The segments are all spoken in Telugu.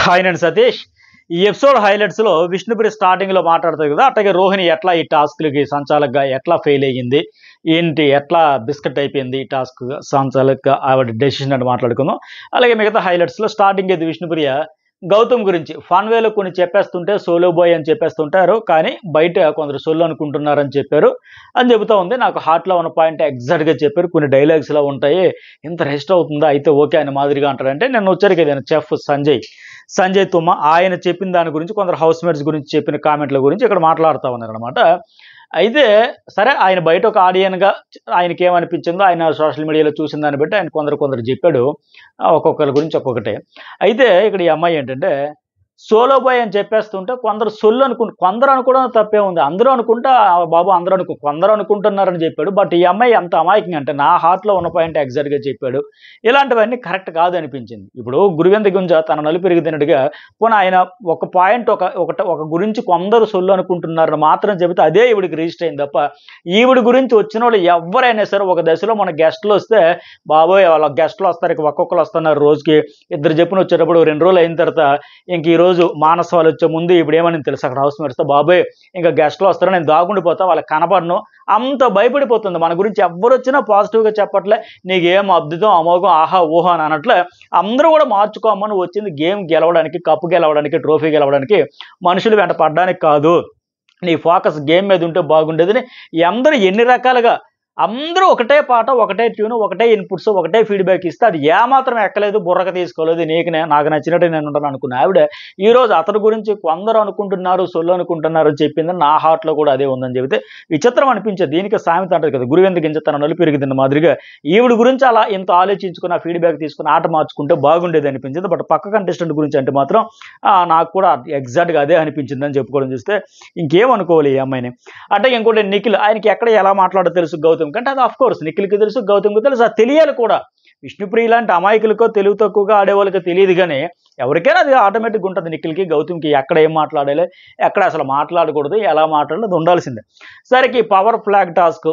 హాయ్ నేను సతీష్. ఈ ఎపిసోడ్ హైలైట్స్లో విష్ణుప్రియ స్టార్టింగ్లో మాట్లాడుతుంది కదా, అట్లాగే రోహిణి ఎట్లా ఈ టాస్క్లకి సంచాలకుగా ఎట్లా ఫెయిల్ అయ్యింది, ఏంటి ఎట్లా బిస్కెట్ అయిపోయింది ఈ టాస్క్ సంచాలకుగా ఆవిడ డెసిషన్ అని మాట్లాడుకుందాం. అలాగే మిగతా హైలైట్స్లో స్టార్టింగ్ అయితే విష్ణుప్రియ గౌతమ్ గురించి ఫన్ వేలో కొన్ని చెప్పేస్తుంటే సోలో బాయ్ అని చెప్పేస్తుంటారు, కానీ బయట కొందరు సోలో అనుకుంటున్నారని చెప్పారు అని చెబుతూ ఉంది. నాకు హార్ట్లో ఉన్న పాయింట్ ఎగ్జాక్ట్గా చెప్పారు. కొన్ని డైలాగ్స్లో ఉంటాయి, ఇంత రెస్ట్ అవుతుందా అయితే ఓకే అని మాదిరిగా అంటారంటే నేను వచ్చరికి ఏదైనా చెఫ్ సంజయ్ తుమ్మ ఆయన చెప్పిన దాని గురించి కొందరు హౌస్ మేట్స్ గురించి చెప్పిన కామెంట్ల గురించి ఇక్కడ మాట్లాడుతూ ఉన్నారు అనమాట. అయితే సరే, ఆయన బయట ఒక ఆడియన్గా ఆయనకి ఏమనిపించిందో ఆయన సోషల్ మీడియాలో చూసిన దాన్ని బట్టి ఆయన కొందరు చెప్పాడు, ఒక్కొక్కరి గురించి ఒక్కొక్కటే. అయితే ఇక్కడ ఈ అమ్మాయి ఏంటంటే సోలో బాయ్ అని చెప్పేస్తుంటే కొందరు కొందరు అనుకోవడం తప్పే ఉంది. అందరూ అనుకుంటా బాబు కొందరు అనుకుంటున్నారని చెప్పాడు. బట్ ఈ అమ్మాయి అంత అమాయకంగా అంటే నా హార్ట్లో ఉన్న పాయింట్ ఎగ్జాక్ట్గా చెప్పాడు. ఇలాంటివన్నీ కరెక్ట్ కాదు అనిపించింది. ఇప్పుడు గురువింద గుంజ తన నలుపు పెరిగినట్టుగా పోనీ ఆయన ఒక పాయింట్ ఒక గురించి కొందరు సొల్లు అనుకుంటున్నారని మాత్రం చెబితే అదే ఈవిడికి రిజిస్టర్ అయింది తప్ప, ఈవిడి గురించి వచ్చిన వాళ్ళు ఎవరైనా సరే ఒక దశలో మన గెస్ట్లు వస్తే బాబోయ్ వాళ్ళ గెస్ట్లు వస్తారు, ఇక ఒక్కొక్కరు వస్తున్నారు, రోజుకి ఇద్దరు చెప్పున వచ్చేటప్పుడు 2 రోజులు అయిన తర్వాత ఇంక ఈ రోజు మానస వాళ్ళు వచ్చే ముందు ఇప్పుడు ఏమని తెలుసు అక్కడ హౌస్ మేట్స్తో, బాబోయ్ ఇంకా గెస్ట్లు వస్తారో నేను దాగుండిపోతా, వాళ్ళకి కనపడను, అంత భయపడిపోతుంది. మన గురించి ఎవరు వచ్చినా పాజిటివ్గా చెప్పట్లే, నీకేం అద్భుతం అమోఘం ఆహా ఊహా అని అన్నట్లే అందరూ కూడా మార్చుకోమని వచ్చింది గేమ్ గెలవడానికి, కప్పు గెలవడానికి, ట్రోఫీ గెలవడానికి, మనుషులు వెంట పడడానికి కాదు. నీ ఫోకస్ గేమ్ మీద ఉంటే బాగుండేదని అందరూ ఎన్ని రకాలుగా అందరూ ఒకటే పాట, ఒకటే ట్యూన్, ఒకటే ఇన్పుట్స్, ఒకటే ఫీడ్బ్యాక్ ఇస్తే అది ఏమాత్రం ఎక్కలేదు, బుర్రకు తీసుకోలేదు, నాకు నచ్చినట్టు నేను ఉంటాను అనుకున్న ఆవిడ ఈరోజు అతని గురించి కొందరు అనుకుంటున్నారు సొల్లు అనుకుంటున్నారు అని చెప్పిందని నా హార్ట్లో కూడా అదే ఉందని చెబితే విచిత్రం అనిపించేది. దీనికి సామెత అంటది కదా, గురువెందుకు గింజ తన నలుపు పెరిగింది మాదిరిగా ఈవిడ గురించి అలా ఇంత ఆలోచించుకుని ఆ ఫీడ్బ్యాక్ తీసుకుని ఆట మార్చుకుంటే బాగుండేది అనిపించింది. బట్ పక్క కంటెస్టెంట్ గురించి అంటే మాత్రం నాకు కూడా ఎగ్జాక్ట్గా అదే అనిపించింది అని చెప్పుకోవడం చూస్తే ఇంకేమనుకోవాలి ఈ అమ్మాయిని. అంటే ఇంకోటి నిఖిల్, ఆయనకి ఎక్కడ ఎలా మాట్లాడో తెలుసు గౌతమ్ కంటే, అది ఆఫ్కోర్స్ నిఖిల్కి తెలుసు, గౌతమ్కి తెలుసు, అది తెలియాలి కూడా. విష్ణుప్రియ లాంటి అమాయకులకో తెలివి తక్కువగా ఆడేవాళ్ళకి తెలియదు, కానీ ఎవరికైనా అది ఆటోమేటిక్గా ఉంటుంది. నిఖిల్కి గౌతమ్కి ఎక్కడ ఏం మాట్లాడాలి, ఎక్కడ అసలు మాట్లాడకూడదు, ఎలా మాట్లాడాలి ఉండాల్సిందే. సరికి పవర్ ఫ్లాగ్ టాస్క్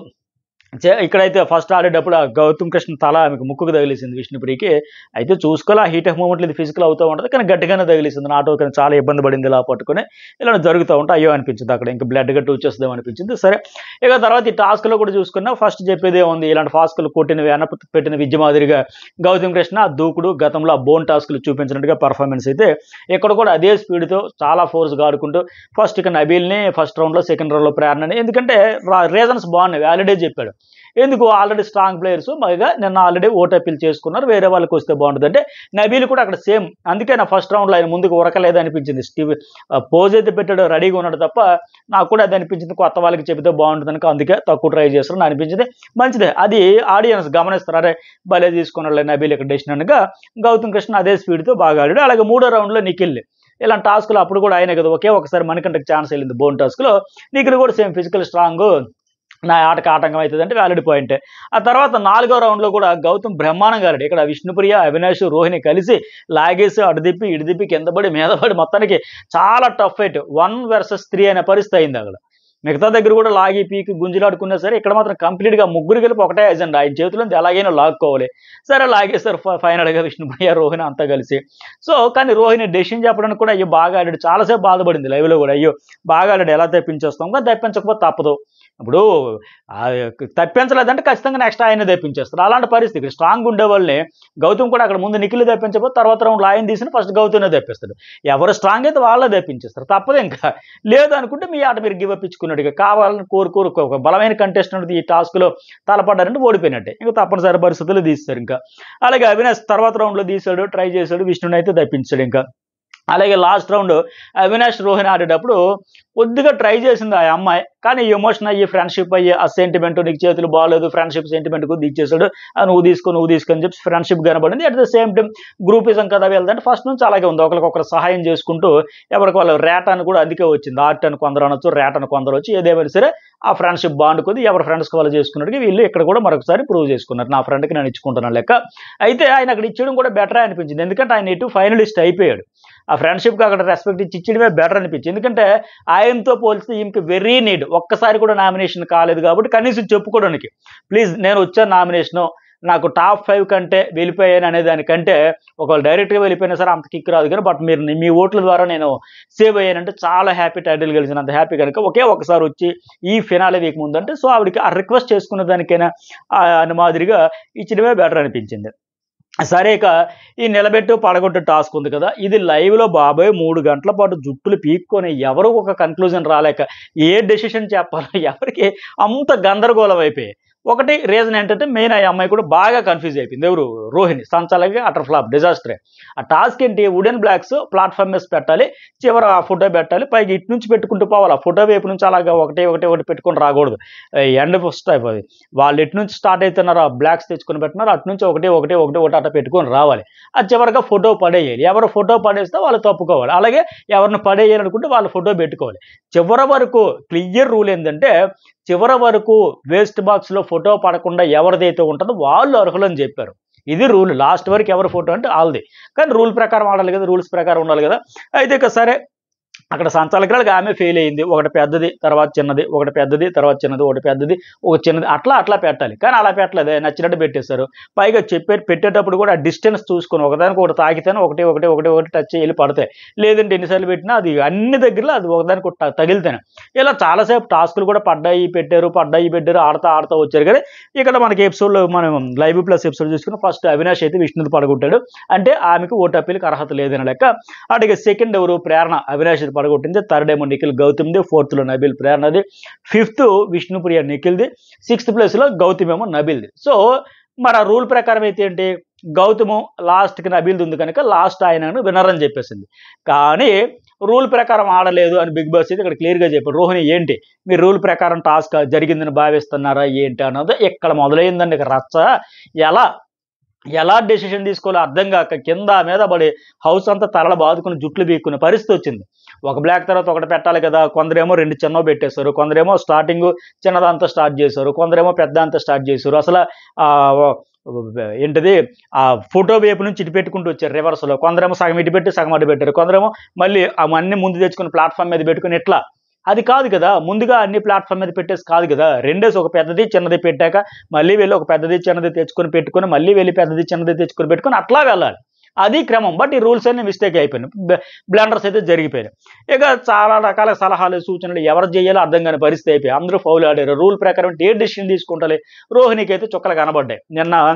ఇక్కడైతే ఫస్ట్ ఆడేటప్పుడు ఆ గౌతమ్ కృష్ణ తల ఆమెకు ముక్కుకు తగిలిసింది విష్ణుప్రియకి. అయితే చూసుకోవాలి, ఆ హీట్ ఆఫ్ మూమెంట్లు ఇది ఫిజికల్ అవుతూ ఉంటుంది, కానీ గట్టిగానే తగిలిసింది. నాటో కానీ చాలా ఇబ్బంది పడింది ఇలా పట్టుకుని, ఇలా జరుగుతూ ఉంటే అయ్యో అనిపించింది, అక్కడ ఇంకా బ్లడ్ గట్టి వచ్చేస్తుందేమో అనిపించింది. సరే, ఇక తర్వాత ఈ టాస్క్లో కూడా చూసుకున్నా ఫస్ట్ చెప్పేదే ఉంది, ఇలాంటి టాస్క్లు పెట్టిన విద్య మాదిరిగా గౌతమ్ కృష్ణ దూకుడు గతంలో ఆ బోన్ టాస్క్లు చూపించినట్టుగా పర్ఫార్మెన్స్ అయితే ఇక్కడ కూడా అదే స్పీడ్తో చాలా ఫోర్స్గా ఆడుకుంటూ ఫస్ట్ ఇక నబీల్ని ఫస్ట్ రౌండ్లో, సెకండ్ రౌండ్లో ప్రేరణని, ఎందుకంటే రీజన్స్ బాగున్నాయి, వ్యాలిడే చెప్పాడు. ఎందుకు ఆల్రెడీ స్ట్రాంగ్ ప్లేయర్స్ మరిగా నిన్న ఆల్రెడీ ఓట్ అప్పీల్ చేసుకున్నారు, వేరే వాళ్ళకి వస్తే బాగుంటుంది అంటే నబీల్ కూడా అక్కడ సేమ్. అందుకే నా ఫస్ట్ రౌండ్లో ఆయన ముందుకు ఉరకలేదు అనిపించింది. పోజ్ అయితే పెట్టాడు, రెడీగా ఉన్నాడు తప్ప నాకు కూడా అది అనిపించింది కొత్త వాళ్ళకి చెబితే బాగుంటుంది, అందుకే తక్కువ ట్రై చేస్తారని అనిపించింది. మంచిదే, అది ఆడియన్స్ గమనిస్తారు, అరే భలే తీసుకున్నాడు నబీల్ ఇక్కడ డెసిషన్ అనగా. గౌతమ్ కృష్ణ అదే స్పీడ్తో బాగా ఆడాడు. అలాగే 3వ రౌండ్లో నిఖిల్ ఇలాంటి టాస్క్లో అప్పుడు కూడా ఆయనే కదా ఒకసారి మణికంఠకి ఛాన్స్ వెళ్ళింది బోన్ టాస్క్లో. నిఖిల్ కూడా సేమ్ ఫిజికల్ స్ట్రాంగ్, నా ఆటకు ఆటంకం అవుతుంది అంటే వ్యాలిడ్ పాయింటే. ఆ తర్వాత 4వ రౌండ్లో కూడా గౌతమ్ బ్రహ్మాండంగా ఆడాడు. ఇక్కడ విష్ణుప్రియ, అవినాష్, రోహిణి కలిసి లాగేసి అడుదిప్పి ఇడిదిప్పి కింద పడి మీద పడి మొత్తానికి చాలా టఫ్ ఫైట్, 1 versus 3 అనే పరిస్థితి అయింది అక్కడ. మిగతా దగ్గర కూడా లాగి పీకి గుంజులాడుకున్నా సరే ఇక్కడ మాత్రం కంప్లీట్గా ముగ్గురు కలిపి ఒకటే ఎజెండా, ఆయన చేతిలో ఎలాగైనా లాక్కోవాలి. సరే లాగేస్తారు ఫైనల్గా విష్ణుప్రియ, రోహిణి అంతా కలిసి. సో కానీ రోహిణి డెసిషన్ చెప్పడానికి కూడా అయ్యో బాగా ఆడాడు, చాలాసేపు బాధపడింది లైవ్లో కూడా, అయ్యో బాగా ఆడాడు ఎలా తెప్పించేస్తాం, కానీ తెప్పించకపోతే తప్పదు. ఇప్పుడు తప్పించలేదంటే ఖచ్చితంగా నెక్స్ట్ ఆయన తెప్పించేస్తారు. అలాంటి పరిస్థితి స్ట్రాంగ్ ఉండేవాళ్ళని గౌతమ్ కూడా అక్కడ ముందు నిఖిల్ తెప్పించబోతే తర్వాత రౌండ్లో ఆయన తీసిన ఫస్ట్ గౌతమ్నే తెప్పిస్తాడు. ఎవరు స్ట్రాంగ్ అయితే వాళ్ళే తెప్పించేస్తారు, తప్పదు. ఇంకా లేదు అనుకుంటే మీ ఆట మీరు గివ్ అప్ ఇచ్చుకున్నట్టుగా, కావాలని కోరు ఒక బలమైన కంటెస్టెంట్ ఈ టాస్క్లో తలపడ్డారంటే ఓడిపోయినట్టే, ఇంకా తప్పనిసరి పరిస్థితులు తీస్తారు. ఇంకా అలాగే అవినాష్ తర్వాత రౌండ్లో తీశాడు, ట్రై చేశాడు, విష్ణుని అయితే తెప్పించాడు. ఇంకా అలాగే లాస్ట్ రౌండ్ అవినాష్ రోహిణి ఆడేటప్పుడు కొద్దిగా ట్రై చేసింది ఆ అమ్మాయి, కానీ ఎమోషన్ అయ్యి ఫ్రెండ్షిప్ అయ్యి ఆ సెంటిమెంట్, నీకు చేతులు బాగాలేదు ఫ్రెండ్షిప్ సెంటిమెంట్ కొద్ది ఇచ్చేసాడు, నువ్వు తీసుకొని చెప్పి ఫ్రెండ్షిప్ కనబడింది. At the same time groupism కదా వెళ్తుంటే ఫస్ట్ నుంచి అలాగే ఉంది, ఒకరికొకరు సహాయం చేసుకుంటూ ఎవరికి వాళ్ళు రేట్ అని కూడా అందుకే వచ్చింది. ఆర్ట్ అని కొందరు అనొచ్చు, రేట్ అని కొందరు వచ్చి, ఏదేమైనా సరే ఆ ఫ్రెండ్షిప్ బాండ్ కొద్ది ఎవరి ఫ్రెండ్స్కి వాళ్ళు చేసుకున్నట్టుగా వీళ్ళు ఇక్కడ కూడా మరొకసారి ప్రూవ్ చేసుకున్నారు, నా ఫ్రెండ్కి నేను ఇచ్చుకుంటున్నాను లెక్క. అయితే ఆయన అక్కడ ఇచ్చడం కూడా బెటర్ అనిపించింది, ఎందుకంటే ఆయన ఇటు ఫైనలిస్ట్ అయిపోయాడు. ఆ ఫ్రెండ్షిప్కి అక్కడ రెస్పెక్ట్ ఇచ్చి ఇచ్చడమే బెటర్ అనిపించింది, ఎందుకంటే ఆయనతో పోలిస్తే ఈమెకి వెరీ నీడ్, ఒక్కసారి కూడా నామినేషన్ కాలేదు కాబట్టి కనీసం చెప్పుకోవడానికి ప్లీజ్ నేను వచ్చాను నామినేషను, నాకు టాప్ 5 కంటే వెళ్ళిపోయాను అనే దానికంటే ఒకవేళ డైరెక్ట్గా వెళ్ళిపోయినా సరే అంత కిక్ రాదు కానీ, బట్ మీరు మీ ఓట్ల ద్వారా నేను సేవ్ అయ్యానంటే చాలా హ్యాపీ, టైటిల్ గెలిచినంత హ్యాపీ కనుక ఒకే ఒకసారి వచ్చి ఈ ఫినాలే వీక్ ముందంటే సో ఆవిడకి ఆ రిక్వెస్ట్ చేసుకున్న దానికైనా అని మాదిరిగా ఇచ్చినవే బెటర్ అనిపించింది. సరే ఇక ఈ నిలబెట్టు పడగొట్టు టాస్క్ ఉంది కదా, ఇది లైవ్లో బాబాయ్ 3 గంటల పాటు జుట్టులు పీక్కొని ఎవరు ఒక కన్క్లూజన్ రాలేక ఏ డెసిషన్ చెప్పాలో ఎవరికి అంత గందరగోళం అయిపోయి, ఒకటి రీజన్ ఏంటంటే మెయిన్ ఆ అమ్మాయి కూడా బాగా కన్ఫ్యూజ్ అయిపోయింది. ఎవరు? రోహిణి. సంచాలకి అటర్ ఫ్లాప్, డిజాస్టరే. ఆ టాస్క్ ఏంటి, వుడెన్ బ్లాక్స్ ప్లాట్ఫామ్ మీద పెట్టాలి, చివర ఆ ఫోటో పెట్టాలి, పైకి ఇటు నుంచి పెట్టుకుంటూ పోవాలి, ఆ ఫోటో వైపు నుంచి అలాగా ఒకటి పెట్టుకొని రాకూడదు, ఎండ్ ఫస్ట్ అయిపోయింది. వాళ్ళు ఎటు నుంచి స్టార్ట్ అవుతున్నారు ఆ బ్లాక్స్ తెచ్చుకొని పెట్టినారు, అటు నుంచి ఒకటి అట్లా పెట్టుకొని రావాలి, అది చివరిగా ఫోటో పడేయాలి. ఎవరు ఫోటో పడేస్తే వాళ్ళు తప్పుకోవాలి, అలాగే ఎవరిని పడేయాలనుకుంటే వాళ్ళు ఫోటో పెట్టుకోవాలి. చివరి వరకు క్లియర్ రూల్ ఏంటంటే చివరి వరకు వేస్ట్ బాక్స్లో ఫోటో పడకుండా ఎవరిదైతే ఉంటుందో వాళ్ళు అర్హులని చెప్పారు. ఇది రూల్. లాస్ట్ వరకు ఎవరి ఫోటో అంటే వాళ్ళది. కానీ రూల్ ప్రకారం ఆడాలి కదా, రూల్స్ ప్రకారం ఉండాలి కదా. అయితే ఇక సరే అక్కడ సంచాలకురాలుగా ఆమె ఫెయిల్ అయింది. ఒకటి పెద్దది తర్వాత చిన్నది, ఒకటి పెద్దది తర్వాత చిన్నది, ఒకటి పెద్దది ఒక చిన్నది, అట్లా పెట్టాలి. కానీ అలా పెట్టలేదు, నచ్చినట్టు పెట్టేశారు. పైగా పెట్టేటప్పుడు కూడా డిస్టెన్స్ చూసుకొని ఒకదానికి ఒకటి తాకితేనే ఒకటి టచ్ చేయాలి పడతాయి, లేదంటే ఎన్నిసార్లు పెట్టినా అది అన్ని దగ్గరలో అది ఒకదానికి తగిలితేనే. ఇలా చాలాసేపు టాస్కులు కూడా పడ్డాయి పెట్టారు ఆడుతా వచ్చారు. కానీ ఇక్కడ మనకి ఎపిసోడ్లో మనం లైవ్ ప్లస్ ఎపిసోడ్ చూసుకుని ఫస్ట్ అవినాష్ అయితే విష్ణుని పడగొట్టాడు, అంటే ఆమెకు ఓటు అప్పీలకు అర్హత లేదని లెక్క. అటు సెకండ్ ఎవరు? ప్రేరణ. అవినాష్ పడగొట్టింది. థర్డ్ ఏమో నిఖిల్ గౌతమ్ది, ఫోర్త్లో నబీల్ ప్రేరణది, ఫిఫ్త్ విష్ణుప్రియ నిఖిల్ది, సిక్స్త్ ప్లేస్లో గౌతమ్ ఏమో నబీల్ది. సో మరి ఆ రూల్ ప్రకారం అయితే ఏంటి, గౌతము లాస్ట్కి నబీల్ది ఉంది కనుక లాస్ట్ ఆయనను విన్నర్ అని చెప్పేసింది. కానీ రూల్ ప్రకారం ఆడలేదు అని బిగ్ బాస్ అయితే ఇక్కడ క్లియర్గా చెప్పారు. రోహిణి ఏంటి మీరు రూల్ ప్రకారం టాస్క్ జరిగిందని భావిస్తున్నారా ఏంటి అన్నది ఇక్కడ మొదలైందండి రచ్చ. ఎలా డెసిషన్ తీసుకోవాలో అర్థం కాక కింద మీద పడి హౌస్ అంతా తరల బాదుకుని జుట్లు బీక్కునే పరిస్థితి వచ్చింది. ఒక బ్లాక్ తర్వాత ఒకటి పెట్టాలి కదా, కొందరేమో 2 చిన్నవి పెట్టేశారు, కొందరేమో స్టార్టింగ్ చిన్నదంతా స్టార్ట్ చేశారు, కొందరేమో పెద్ద అంతా స్టార్ట్ చేశారు. అసలు ఏంటిది ఆ ఫోటో వైపు నుంచి ఇటు పెట్టుకుంటూ వచ్చారు రివర్స్లో, కొందరేమో సగం ఇటు పెట్టి సగం అటు పెట్టారు, కొందరేమో మళ్ళీ అవన్నీ ముందు తెచ్చుకుని ప్లాట్ఫామ్ మీద పెట్టుకుని ఇట్లా. అది కాదు కదా, ముందుగా అన్ని ప్లాట్ఫామ్ మీద పెట్టేసి కాదు కదా, రెండేసి ఒక పెద్దది చిన్నది పెట్టాక మళ్ళీ వెళ్ళి ఒక పెద్దది చిన్నది తెచ్చుకొని పెట్టుకొని మళ్ళీ వెళ్ళి పెద్దది చిన్నది తెచ్చుకొని పెట్టుకొని అట్లా వెళ్ళాలి, అది క్రమం. బట్ ఈ రూల్స్ అన్ని మిస్టేక్ అయిపోయినాయి, బ్లండర్స్ అయితే జరిగిపోయాయి. ఇక చాలా రకాల సలహాలు సూచనలు ఎవరు చేయాలో అర్థం కాని పరిస్థితి అయిపోయి అందరూ ఫౌల్ ఆడారు. రూల్ ప్రకారం ఏ డెసిషన్ తీసుకుంటాలి, రోహిణికి అయితే చుక్కలు కనబడ్డాయి నిన్న.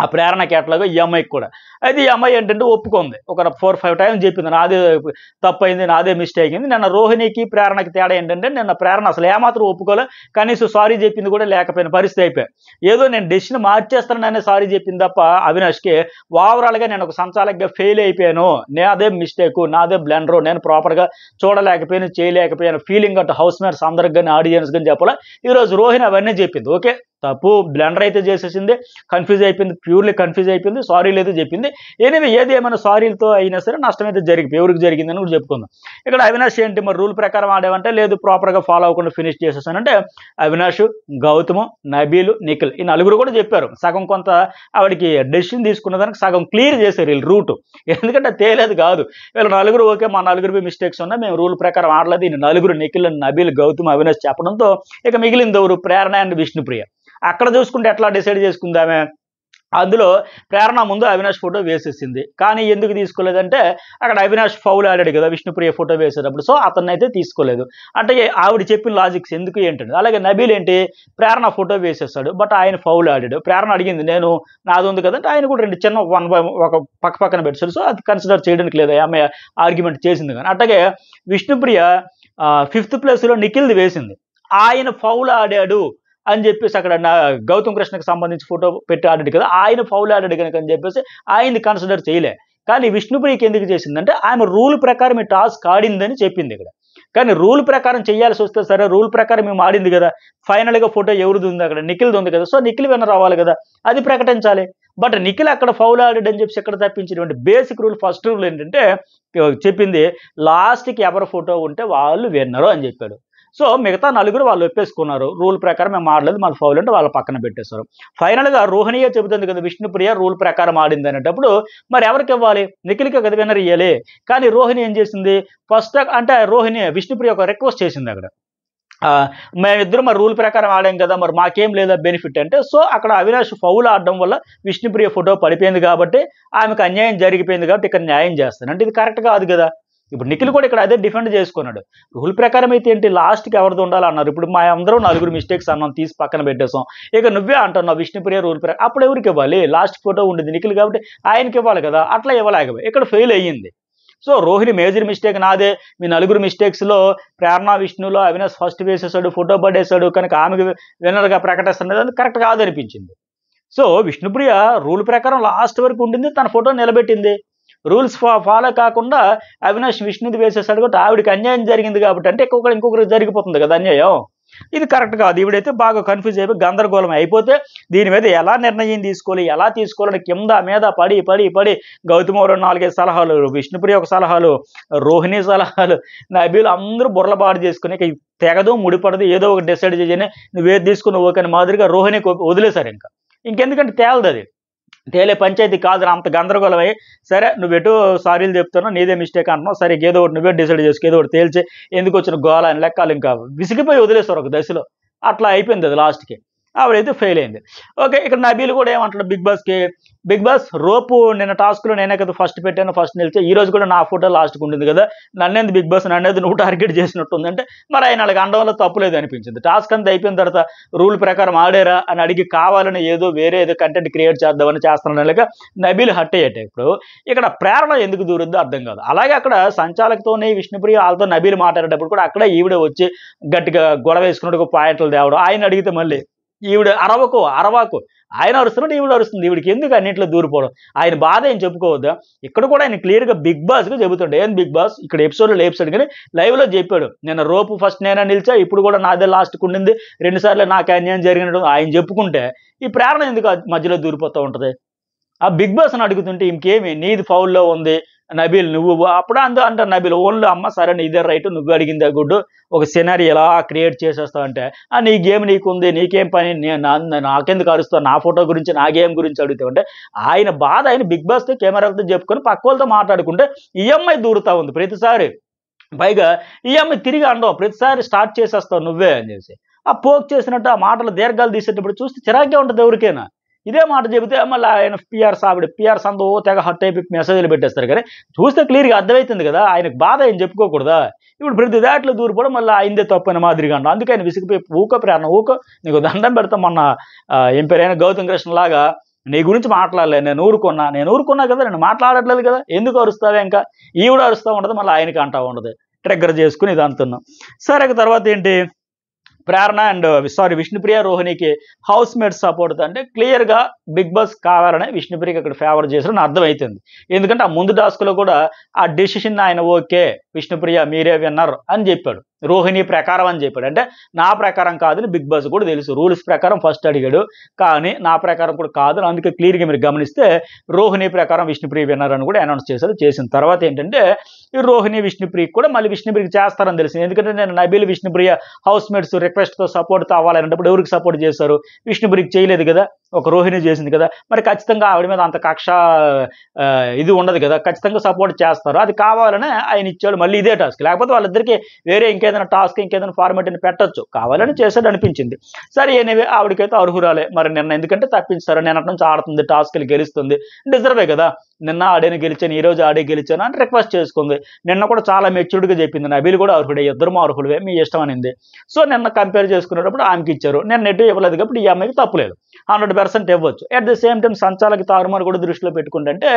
ఆ ప్రేరణకి ఎట్లాగో ఈ అమ్మాయికి కూడా. అయితే ఈ అమ్మాయి ఏంటంటే ఒప్పుకుంది, ఒక 4-5 టైమ్స్ చెప్పింది నాదే తప్పైంది, నాదే మిస్టేక్ అయింది. నిన్న రోహిణికి ప్రేరణకి తేడా ఏంటంటే నిన్న ప్రేరణ అసలు ఏమాత్రం ఒప్పుకోలే, కనీసం సారీ చెప్పింది కూడా లేకపోయిన పరిస్థితి అయిపోయాయి. ఏదో నేను డెసిషన్ మార్చేస్తాననే సారీ చెప్పింది తప్ప అవినాష్కి ఓవరాల్గా నేను ఒక సంచాలకుగా ఫెయిల్ అయిపోయాను, నాదే మిస్టేక్, నాదే బ్లెండరు, నేను ప్రాపర్గా చూడలేకపోయాను చేయలేకపోయాను ఫీలింగ్ అటు హౌస్ మేట్స్ అందరికి కానీ ఆడియన్స్ కానీ చెప్పాలా. ఈరోజు రోహిణి అవన్నీ చెప్పింది. ఓకే తప్పు బ్లెండర్ అయితే చేసేసింది, కన్ఫ్యూజ్ అయిపోయింది, ప్యూర్లీ కన్ఫ్యూజ్ అయిపోయింది, సారీలు అయితే చెప్పింది. ఎనివే ఏది ఏమైనా సారీలతో అయినా సరే నష్టం అయితే ఎవరికి జరిగిందని కూడా చెప్పుకుందాం. ఇక్కడ అవినాష్ ఏంటి మరి రూల్ ప్రకారం ఆడేవంటే లేదు ప్రాపర్గా ఫాలో అవ్వకుండా ఫినిష్ చేసేసానంటే అవినాష్, గౌతము, నబీలు, నిఖిల్ ఈ నలుగురు కూడా చెప్పారు. సగం కొంత ఆవిడకి డెసిషన్ తీసుకున్న దానికి సగం క్లియర్ చేశారు వీళ్ళు రూటు, ఎందుకంటే తేలేదు కాదు. వీళ్ళు నలుగురు ఓకే మా నలుగురు మిస్టేక్స్ ఉన్నాయి, మేము రూల్ ప్రకారం ఆడలేదు, ఈ నలుగురు నిఖిల్, నబీల్, గౌతమ్, అవినాష్ చెప్పడంతో ఇక మిగిలింది ఎవరు? ప్రేరణ అండ్ విష్ణుప్రియ. అక్కడ చూసుకుంటే ఎట్లా డిసైడ్ చేసుకుందామే, అందులో ప్రేరణ ముందు అవినాష్ ఫోటో వేసేసింది. కానీ ఎందుకు తీసుకోలేదంటే అక్కడ అవినాష్ ఫౌల్ ఆడాడు కదా విష్ణుప్రియ ఫోటో వేసేటప్పుడు, సో అతన్ని అయితే తీసుకోలేదు. అంటే ఆవిడ చెప్పిన లాజిక్స్ ఎందుకు ఏంటంటే. అలాగే నబీల్ ఏంటి ప్రేరణ ఫోటో వేసేస్తాడు, బట్ ఆయన ఫౌల్ ఆడాడు. ప్రేరణ అడిగింది నేను నాది ఉంది కదంటే ఆయన కూడా 2 చిన్న ఒక పక్కన పెట్టాడు, సో అది కన్సిడర్ చేయడానికి లేదు, ఆమె ఆర్గ్యుమెంట్ చేసింది. కానీ అట్లాగే విష్ణుప్రియ 5th ప్లేస్లో నిఖిల్ది వేసింది, ఆయన ఫౌల్ ఆడాడు అని చెప్పేసి అక్కడ గౌతమ్ కృష్ణకి సంబంధించి ఫోటో పెట్టి ఆడాడు కదా, ఆయన ఫౌల్ ఆడాడు కనుక అని చెప్పేసి ఆయన్ని కన్సిడర్ చేయలే. కానీ విష్ణుప్రియకి ఎందుకు చేసిందంటే ఆమె రూల్ ప్రకారం ఈ టాస్క్ ఆడిందని చెప్పింది ఇక్కడ. కానీ రూల్ ప్రకారం చేయాల్సి వస్తే సరే రూల్ ప్రకారం మేము ఆడింది కదా, ఫైనల్గా ఫోటో ఎవరిది ఉంది అక్కడ నిఖిల్ది ఉంది కదా, సో నిఖిల్ విన్నర్ అవ్వాలి కదా, అది ప్రకటించాలి. బట్ నిఖిల్ అక్కడ ఫౌల్ ఆడాడని చెప్పి ఎక్కడ తప్పించినటువంటి బేసిక్ రూల్ ఫస్ట్ రూల్ ఏంటంటే చెప్పింది లాస్ట్కి ఎవరి ఫోటో ఉంటే వాళ్ళు విన్నరు అని చెప్పాడు. సో మిగతా నలుగురు వాళ్ళు ఒప్పేసుకున్నారు, రూల్ ప్రకారం మేము ఆడలేదు మాకు ఫౌల్ అంటే వాళ్ళ పక్కన పెట్టేశారు. ఫైనల్గా రోహిణియే చెబుతుంది కదా విష్ణుప్రియ రూల్ ప్రకారం ఆడింది అనేటప్పుడు మరి ఎవరికి ఇవ్వాలి, నిఖిల్కి కదా విన్నర్ ఇవ్వాలి. కానీ రోహిణి ఏం చేసింది ఫస్ట్ అంటే రోహిణి విష్ణుప్రియ ఒక రిక్వెస్ట్ చేసింది అక్కడ, మేమిద్దరం మరి రూల్ ప్రకారం ఆడాం కదా, మరి మాకేం లేదా బెనిఫిట్ అంటే, సో అక్కడ అవినాష్ ఫౌల్ ఆడడం వల్ల విష్ణుప్రియ ఫోటో పడిపోయింది కాబట్టి ఆమెకు అన్యాయం జరిగిపోయింది కాబట్టి ఇక్కడ న్యాయం చేస్తాను అంటే ఇది కరెక్ట్ కాదు కదా. ఇప్పుడు నిఖిల్ కూడా ఇక్కడ అదే డిఫెండ్ చేసుకున్నాడు. రూల్ ప్రకారం అయితే ఏంటి, లాస్ట్కి ఎవరిది ఉండాలన్నారు. ఇప్పుడు మా అందరం 4 మిస్టేక్స్ అన్నాం, తీసి పక్కన పెట్టేసాం. ఇక నువ్వే అంటున్నావు విష్ణుప్రియ రూల్ ప్రకారం, అప్పుడు ఎవరికి ఇవ్వాలి? లాస్ట్ ఫోటో ఉండేది నిఖిల్ కాబట్టి ఆయనకి ఇవ్వాలి కదా, అట్లా ఇవ్వలేకపోయి ఇక్కడ ఫెయిల్ అయ్యింది. సో రోహిణి మేజర్ మిస్టేక్ నాదే, మీ 4 మిస్టేక్స్లో ప్రేరణ విష్ణులో అవినాష్ ఫస్ట్ వేసేసాడు, ఫోటో పడేశాడు, కనుక ఆమెకు విన్నర్గా ప్రకటిస్తున్నది అది కరెక్ట్ కాదనిపించింది. సో విష్ణుప్రియ రూల్ ప్రకారం లాస్ట్ వరకు ఉండింది, తన ఫోటో నిలబెట్టింది. రూల్స్ ఫాలో కాకుండా అవినాష్ విష్ణుది వేసేసాడు కాబట్టి ఆవిడకి అన్యాయం జరిగింది కాబట్టి, అంటే ఇంకొకరికి జరిగిపోతుంది కదా అన్యాయం. ఇది కరెక్ట్ కాదు. ఈవిడైతే బాగా కన్ఫ్యూజ్ అయిపోయి గందరగోళం అయిపోతే దీని మీద ఎలా నిర్ణయం తీసుకోవాలి, ఎలా తీసుకోవాలని కింద మీద పడి పడి పడి గౌతమవరం 4-5 సలహాలు, విష్ణుప్రియ ఒక సలహాలు, రోహిణి సలహాలు, నబీలు అందరూ బుర్రపాటు చేసుకుని ఇక తెగదు ముడిపడదు ఏదో ఒక డిసైడ్ చేయని నువ్వేది తీసుకుని ఓకే మాదిరిగా రోహిణికి వదిలేశారు. ఇంకెందుకంటే తేలదు, అది తేలే పంచాయతీ కాదు. అంత గందరగోళం అయ్యి సరే నువ్వు ఎటు సారీలు చెప్తున్నావు, నీదే మిస్టేక్ అంటున్నావు, సరే ఏదో ఒకటి నువ్వే డిసైడ్ చేసుకో, ఏదో ఒకటి తేల్చే, ఎందుకు వచ్చిన గోళ అని లెక్కలు ఇంకా విసిగిపోయి వదిలేస్తారు ఒక దశలో. అట్లా అయిపోయింది అది లాస్ట్కి, ఆవిడైతే ఫెయిల్ అయింది. ఓకే, ఇక్కడ నబీల్ కూడా ఏమంటాడు బిగ్ బాస్ రోపు నిన్న టాస్క్లో నేనే కదా ఫస్ట్ పెట్టాను, ఫస్ట్ నిలిచా, ఈ రోజు కూడా నా ఫోటో లాస్ట్కి ఉంటుంది కదా, నన్నేది బిగ్ బాస్ నన్నేది నువ్వు టార్గెట్ చేసినట్టుంది అంటే మరి ఆయన వాళ్ళకి అండం వల్ల తప్పులేదు అనిపించింది. టాస్క్ అంతా అయిపోయిన తర్వాత రూల్ ప్రకారం ఆడారా అని అడిగి కావాలని ఏదో వేరే ఏదో కంటెంట్ క్రియేట్ చేద్దామని చేస్తున్నాక నబీల్ హట్ అయ్యేట. ఇప్పుడు ఇక్కడ ప్రేరణ ఎందుకు దూరుద్దో అర్థం కాదు. అలాగే అక్కడ సంచాలకుతోనే విష్ణుప్రియ వాళ్ళతో నబీల్ మాట్లాడేటప్పుడు కూడా అక్కడ ఈవిడ వచ్చి గట్టిగా గొడవ వేసుకున్నట్టు పాయింట్లు తేవడం, ఆయన అడిగితే మళ్ళీ ఈవిడ అరవకు ఆయన అరుస్తున్నాడు, ఈవిడ అరుస్తుంది. ఈవిడికి ఎందుకు అన్నింటిలో దూరిపోవడం, ఆయన బాధ ఏం చెప్పుకోవద్దా? ఇక్కడ కూడా ఆయన క్లియర్గా బిగ్ బాస్గా చెబుతుండే, ఏం బిగ్ బాస్ ఇక్కడ ఎపిసోడ్లో లేపుతాడు కానీ లైవ్లో చెప్పాడు, నేను రోపు ఫస్ట్ నేనే నిలిచా, ఇప్పుడు కూడా నాదే లాస్ట్కి ఉండింది, 2 సార్లు నాకు అన్యాయం జరిగినట్టు ఆయన చెప్పుకుంటే ఈ ప్రేరణ ఎందుకు మధ్యలో దూరిపోతూ ఉంటుంది? ఆ బిగ్ బాస్ అని అడుగుతుంటే ఇంకేమి నీది ఫౌల్లో ఉంది నబీల్, నువ్వు అప్పుడు అంటారు నబీల్ ఓన్లీ అమ్మ సరే ఇదే రైట్, నువ్వు అడిగిందే గుడ్, ఒక సినారీ ఎలా క్రియేట్ చేసేస్తావు అంటే నీ గేమ్ నీకుంది, నీకేం పని, నాకెందుకు అరుస్తావు, నా ఫోటో గురించి నా గేమ్ గురించి అడుగుతావు అంటే ఆయన బాధ ఆయన బిగ్ బాస్తో కెమెరాలతో చెప్పుకొని పక్క వాళ్ళతో మాట్లాడుకుంటే ఈఎంఐ దూరుతూ ఉంది ప్రతిసారి. పైగా ఈఎంఐ తిరిగి అండవు, ప్రతిసారి స్టార్ట్ చేసేస్తావు నువ్వే అని చెప్పి ఆ పోక్ చేసినట్టు ఆ మాటలు దీర్ఘాలు తీసేటప్పుడు చూస్తే చిరాగ్గా ఉంటుంది ఎవరికైనా. ఇదే మాట చెబితే మళ్ళీ ఆయన పిఆర్ సందో తెగ హట్ అయిపోయి మెసేజ్లు పెట్టేస్తారు. కానీ చూస్తే క్లియర్గా అర్థమవుతుంది కదా ఆయనకు బాధ ఆయన చెప్పుకోకూడదా. ఇప్పుడు ప్రతి దాంట్లో దూరిపోవడం మళ్ళీ ఆయనదే తప్పని మాదిరిగా అంటాం. అందుకే ఆయన విసిగిపోయి ప్రేరణ నీకు దండం పెడతాం, మొన్న ఏం పేరైనా గౌతమ్ కృష్ణ లాగా నీ గురించి మాట్లాడలే, నేను ఊరుకున్నా కదా, నేను మాట్లాడట్లేదు కదా, ఎందుకు అరుస్తావే, ఇంకా ఈవిడ అరుస్తూ ఉండదు, మళ్ళీ ఆయనకి అంటా ఉండదు, ట్రిగ్గర్ చేసుకుని ఇది అంటున్నాం. సరే తర్వాత ఏంటి, ప్రేరణ అండ్ విష్ణుప్రియ రోహిణికి హౌస్ మేట్స్ సపోర్ట్ అంటే క్లియర్గా బిగ్ బాస్ కావాలనే విష్ణుప్రియకి అక్కడ ఫేవర్ చేశారని అర్థమవుతుంది. ఎందుకంటే ఆ ముందు టాస్క్లో కూడా ఆ డెసిషన్ ఆయన ఓకే విష్ణుప్రియ మీరే విన్నర్ అని చెప్పాడు, రోహిణి ప్రకారం అని చెప్పాడు. అంటే నా ప్రకారం కాదని బిగ్ బాస్ కూడా తెలుసు, రూల్స్ ప్రకారం ఫస్ట్ అడిగాడు కానీ నా ప్రకారం కూడా కాదని, అందుకే క్లియర్గా మీరు గమనిస్తే రోహిణి ప్రకారం విష్ణుప్రియ విన్నర్ అని కూడా అనౌన్స్ చేశారు. చేసిన తర్వాత ఏంటంటే ఈ రోహిణి విష్ణుప్రియకి కూడా మళ్ళీ విష్ణుప్రియకి చేస్తారని తెలిసింది. ఎందుకంటే నేను నబీల్ విష్ణుప్రియ హౌస్ మేట్స్ రిక్వెస్ట్తో సపోర్ట్తో అవ్వాలనేటప్పుడు ఎవరికి సపోర్ట్ చేశారు, విష్ణుప్రియకి చేయలేదు కదా, ఒక రోహిణి చేసింది కదా, మరి ఖచ్చితంగా ఆవిడ మీద అంత కక్ష ఇది ఉండదు కదా, ఖచ్చితంగా సపోర్ట్ చేస్తారు, అది కావాలనే ఆయన ఇచ్చాడు మళ్ళీ ఇదే టాస్క్. లేకపోతే వాళ్ళిద్దరికి వేరే ఇంకేదైనా టాస్క్ ఇంకేదైనా ఫార్మాట్ అని పెట్టచ్చు, కావాలని చేశాడు అనిపించింది. సరే ఎనివే ఆవిడకైతే అర్హురాలే. మరి నిన్న ఎందుకంటే తప్పించారు, నిన్నటి నుంచి ఆడుతుంది, టాస్క్లు గెలుస్తుంది, డిజర్వే కదా, నిన్న ఆడేని గెలిచాను, ఈరోజు ఆడే గెలిచాను అని రిక్వెస్ట్ చేసుకుంది. నిన్న కూడా చాలా మెచ్యూర్డ్గా చెప్పింది, నబీల్ కూడా అర్హుడే, ఇద్దరు అర్హులే, మీ ఇష్టం అనింది. సో నిన్న కంపేర్ చేసుకునేటప్పుడు ఆమెకి ఇచ్చారు, నిన్న ఎటు ఇవ్వలేదు కాబట్టి ఈ అమ్మాయికి తప్పులేదు, 100% ఇవ్వచ్చు. అట్ ద సేమ్ టైం సంచాలకి తారుమారు కూడా దృష్టిలో పెట్టుకుంటే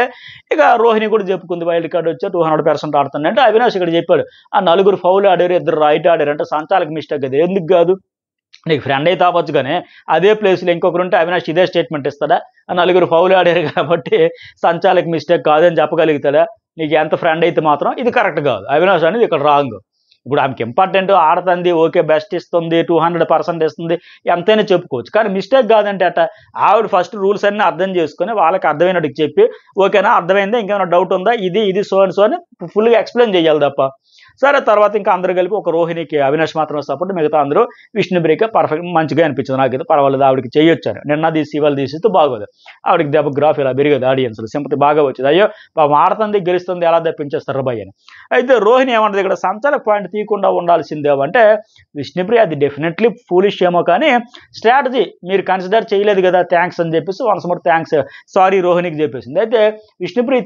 ఇక రోహిణి కూడా చెప్పుకుంది వైల్డ్ కార్డ్ వచ్చా 200% ఆడుతుంది అంటే అవినాష్ ఇక్కడ చెప్పాడు ఆ 4 ఫౌల్ ఆడారు, 2 రైట్ ఆడారు అంటే సంచాలకి మిస్టేక్ అది, ఎందుకు కాదు, నీకు ఫ్రెండ్ అయితే అవ్వచ్చు కానీ అదే ప్లేస్లో ఇంకొకరు ఉంటే అవినాష్ ఇదే స్టేట్మెంట్ ఇస్తాడా, ఆ 4 ఫౌల్ ఆడారు కాబట్టి సంచాలకి మిస్టేక్ కాదని చెప్పగలుగుతాడా, నీకు ఎంత ఫ్రెండ్ అయితే మాత్రం ఇది కరెక్ట్ కాదు, అవినాష్ అనేది ఇక్కడ రాంగ్. ఇప్పుడు ఆమెకి ఇంపార్టెంట్ ఆడుతుంది, ఓకే బెస్ట్ ఇస్తుంది, 200% ఇస్తుంది, ఎంతైనా చెప్పుకోవచ్చు, కానీ మిస్టేక్ కాదంటే అట్ట ఆవిడ ఫస్ట్ రూల్స్ అన్నీ అర్థం చేసుకుని వాళ్ళకి అర్థమైనట్టుకు చెప్పి ఓకేనా అర్థమైందా, ఇంకేమైనా డౌట్ ఉందా, ఇది సో అండ్ సో అని ఫుల్గా ఎక్స్ప్లెయిన్ చేయాలి తప్ప సరే తర్వాత ఇంకా అందరూ కలిపి ఒక రోహిణికి అవినాష్ మాత్రం సపోర్ట్, మిగతా అందరూ విష్ణుప్రియకి పర్ఫెక్ట్ మంచిగా అనిపించింది. నాకైతే పర్వాలేదు, ఆవిడకి చేయొచ్చాను. నిన్న తీసి ఇవాళ తీసిస్తే బాగోదు, ఆవిడకి దెబ్బ గ్రాఫ్ ఇలా పెరిగేది, ఆడియన్స్లో సింపతి బాగా వచ్చేది. అయ్యో పాపం ఆడుతుంది గెలుస్తుంది ఎలా తప్పించేస్తారు బాయ్ అని. అయితే రోహిణి ఏమంటుంది ఇక్కడ, సంచాలక పాయింట్ తీయకుండా ఉండాల్సిందేమో అంటే, విష్ణుప్రియ అది డెఫినెట్లీ ఫూలిష్ ఏమో కానీ స్ట్రాటజీ మీరు కన్సిడర్ చేయలేదు కదా, థ్యాంక్స్ అని చెప్పేసి వన్స్ మోర్ థ్యాంక్స్ సారీ రోహిణికి చెప్పేసింది. అయితే విష్ణుప్రియ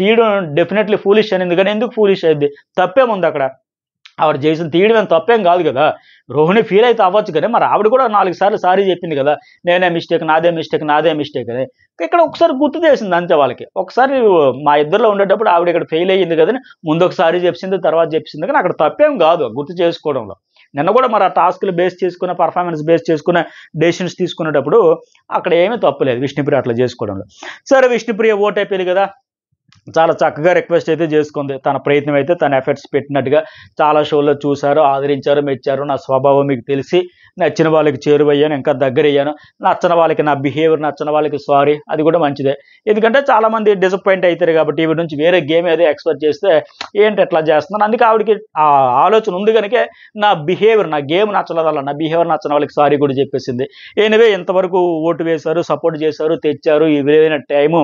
తీయడం డెఫినెట్లీ ఫూలిష్ అనింది, కానీ ఎందుకు ఫూలిష్ అయింది, తప్పేముంది అక్కడ, ఆవిడ చేసిన తీయడం ఏం తప్పేం కాదు కదా. రోహిణి ఫీల్ అయితే అవ్వచ్చు కానీ మరి ఆవిడ కూడా 4 సార్లు సారీ చెప్పింది కదా, నేనే మిస్టేక్, నాదే మిస్టేక్ అని. ఇక్కడ ఒకసారి గుర్తు చేసింది అంతే వాళ్ళకి. ఒకసారి మా ఇద్దరిలో ఉండేటప్పుడు ఆవిడ ఇక్కడ ఫెయిల్ అయ్యింది కదా, ముందు ఒకసారి చెప్పింది తర్వాత చెప్పింది, కానీ అక్కడ తప్పేం కాదు గుర్తు చేసుకోవడంలో. నిన్న కూడా మరి ఆ టాస్క్లు బేస్ చేసుకున్న పర్ఫార్మెన్స్ బేస్ చేసుకున్న డెసిషన్స్ తీసుకునేటప్పుడు అక్కడ ఏమీ తప్పులేదు విష్ణుప్రియ అట్లా చేసుకోవడంలో. సరే విష్ణుప్రియ ఓట్ అయిపోయింది కదా, చాలా చక్కగా రిక్వెస్ట్ అయితే చేసుకుంది. తన ప్రయత్నం అయితే తన ఎఫర్ట్స్ పెట్టినట్టుగా చాలా షోల్లో చూశారు, ఆదరించారు, మెచ్చారు. నా స్వభావం మీకు తెలిసి నచ్చిన వాళ్ళకి చేరువయ్యాను, ఇంకా దగ్గర అయ్యాను. నచ్చని వాళ్ళకి నా బిహేవియర్, నచ్చని వాళ్ళకి సారీ, అది కూడా మంచిదే. ఎందుకంటే చాలామంది డిసప్పాయింట్ అవుతారు కాబట్టి వీడి నుంచి వేరే గేమ్ ఏదో ఎక్స్పెక్ట్ చేస్తే ఏంటి ఎట్లా చేస్తున్నాను. అందుకే ఆవిడకి ఆ ఆలోచన ఉంది కనుక నా బిహేవియర్, నా గేమ్ నచ్చలేదు వల్ల నా బిహేవియర్ నచ్చని వాళ్ళకి సారీ కూడా చెప్పేసింది. ఎనివే ఇంతవరకు ఓటు వేశారు, సపోర్ట్ చేశారు, తెచ్చారు, ఈ విలువైన టైము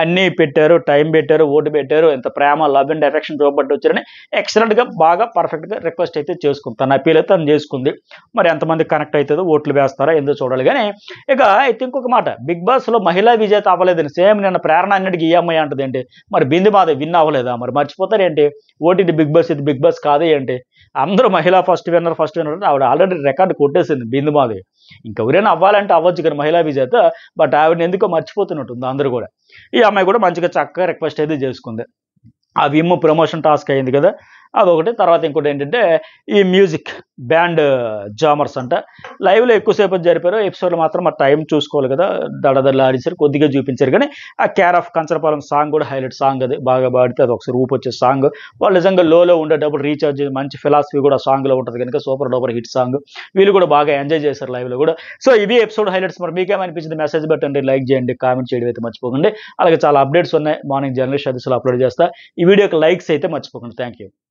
అన్నీ పెట్టారు, టైం పెట్టారు, ఓటు పెట్టారు, ఎంత ప్రేమ లవ్ అండ్ ఎఫెక్షన్ చూపబట్టి వచ్చారని ఎక్సలెంట్గా బాగా పర్ఫెక్ట్గా రిక్వెస్ట్ అయితే చేసుకుంది. తన అప్పీల్ అయితే తను చేసుకుంది. మరి ఎంతమంది కనెక్ట్ అవుతుందో, ఓట్లు వేస్తారా ఎందుకు చూడాలి. కానీ ఇక అయితే ఇంకొక మాట, బిగ్ బాస్లో మహిళా విజేత అవ్వలేదని సేమ్ నిన్న ప్రేరణ అన్నిటికీ ఈఎంఐ అంటది ఏంటి, మరి బిందు మాధవ్ విన్ అవ్వలేదా, మరి మర్చిపోతారు ఏంటి, ఓటీటీ బిగ్ బాస్ ఇది బిగ్ బాస్ కాదే ఏంటి, అందరూ మహిళా ఫస్ట్ విన్నర్ అంటే ఆవిడ ఆల్రెడీ రికార్డు కొట్టేసింది బిందు మాధవ్. ఇంకెవరైనా అవ్వాలంటే అవ్వచ్చు కానీ మహిళా విజేత, బట్ ఆవిడని ఎందుకో మర్చిపోతున్నట్టుంది అందరూ కూడా. ఈ అమ్మాయి కూడా మంచిగా చక్కగా రిక్వెస్ట్ అయితే చేసుకుంది. ఆ విమ్ ప్రమోషన్ టాస్క్ అయింది కదా, అదొకటి. తర్వాత ఇంకోటి ఏంటంటే ఈ మ్యూజిక్ బ్యాండ్ జామర్స్ అంట లైవ్లో ఎక్కువసేపు జరిపారు, ఎపిసోడ్లో మాత్రం ఆ టైం చూసుకోవాలి కదా, దడదడలు ఆడించారు, కొద్దిగా చూపించారు. కానీ ఆ కేర్ ఆఫ్ కంచరపాలెం సాంగ్ కూడా హైలైట్ సాంగ్, అది బాగా పాడితే అది ఒకసారి ఊపు వచ్చే సాంగ్. వాళ్ళు నిజంగా లోలో ఉండేటప్పుడు రీఛార్జ్ మంచి ఫిలాసఫీ కూడా సాంగ్లో ఉంటుంది కనుక సూపర్ డూపర్ హిట్ సాంగ్. వీళ్ళు కూడా బాగా ఎంజాయ్ చేశారు లైవ్లో కూడా. సో ఇవి ఎపిసోడ్ హైలైట్స్. మరి మీకేమనిపించింది మెసేజ్ పెట్టండి, లైక్ చేయండి, కామెంట్ చేయడం అయితే మర్చిపోకండి. అలాగే చాలా అప్డేట్స్ ఉన్నాయి, మార్నింగ్ జర్నలిస్ట్ సర్వీస్లో అప్లోడ్ చేస్తా. ఈ వీడియోకి లైక్స్ అయితే మర్చిపోకండి. Thank you.